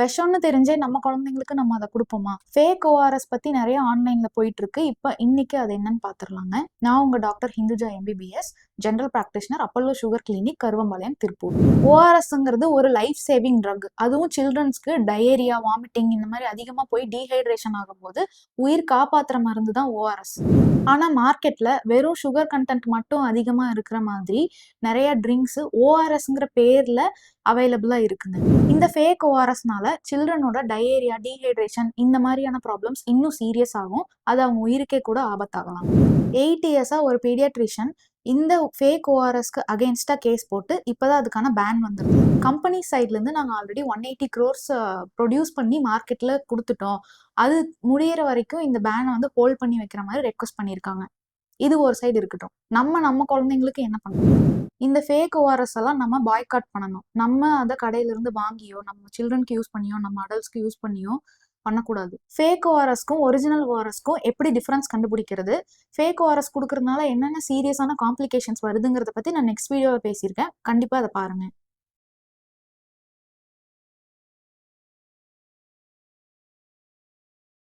விஷம்னு தெரிஞ்சே நம்ம குழந்தைங்களுக்கு நம்ம அதை கொடுப்போமா? ஃபேக் ஓஆர்எஸ் பத்தி நிறைய ஆன்லைன்ல போயிட்டு இருக்கு. இப்ப இன்னைக்கு அது என்னன்னு பாத்துரலாங்க. நான் உங்க doctor Hinduja MBBS, general practitioner, Apollo sugar clinic, Karuvampalayam, Tiruppur. ஓஆர்எஸ்ங்கிறது ஒரு லைஃப் சேவிங் ட்ரக். அதுவும் சில்ட்ரன்ஸ்க்கு டயேரியா, வாமிட்டிங் இந்த மாதிரி அதிகமா போய் டீஹைட்ரேஷன் ஆகும்போது உயிர் காப்பாத்துற மருந்து தான் ஓஆர்எஸ். ஆனா மார்க்கெட்ல வெறும் சுகர் கண்டென்ட் மட்டும் அதிகமா இருக்கிற மாதிரி நிறைய ட்ரிங்க்ஸ் ஓஆர்எஸ்ங்கிற பேர்ல அவைலபிளா இருக்குங்க. இந்த ஃபேக் ஓஆர்எஸ்னால சில்ட்ரனோட டயேரியா, டீஹைட்ரேஷன் இந்த மாதிரியான ப்ராப்ளம்ஸ் இன்னும் சீரியஸ் ஆகும். அது அவங்க உயிருக்கே கூட ஆபத்தாகலாம். 8 இயர்ஸா ஒரு பீடியாட்ரிஷியன் இந்த ஃபேக் ஓஆர்எஸ்க்கு அகேன்ஸ்டா கேஸ் போட்டு இப்பதான் அதுக்கான பேன் வந்திருக்கு. கம்பெனி சைட்ல இருந்து நாங்க ஆல்ரெடி 180 crores ப்ரொடியூஸ் பண்ணி மார்க்கெட்ல கொடுத்துட்டோம். அது முடியிற வரைக்கும் இந்த பேனை வந்து ஹோல்ட் பண்ணி வைக்கிற மாதிரி ரெக்வஸ்ட் பண்ணியிருக்காங்க. இது ஒரு சைடு இருக்கட்டும். நம்ம குழந்தைங்களுக்கு என்ன பண்ணணும்? இந்த ஃபேக் ஓஆர்எஸ் எல்லாம் நம்ம பாய்காட் பண்ணணும். நம்ம அதை கடையில இருந்து வாங்கியோ, நம்ம சில்ட்ரனுக்கு யூஸ் பண்ணியோ, நம்ம அடல்ட்ஸ்க்கு யூஸ் பண்ணியோ பண்ணக்கூடாது. ஃபேக் ஓஆர்எஸ்க்கும் ஒரிஜினல் ஓஆர்எஸ்க்கும் எப்படி டிஃபரன்ஸ் கண்டுபிடிக்கிறது, ஃபேக் ஓஆர்எஸ் கொடுக்கறதுனால என்னென்ன சீரியஸான காம்ப்ளிகேஷன்ஸ் வருதுங்கிறத பத்தி நான் நெக்ஸ்ட் வீடியோவில் பேசியிருக்கேன். கண்டிப்பா அதை பாருங்க.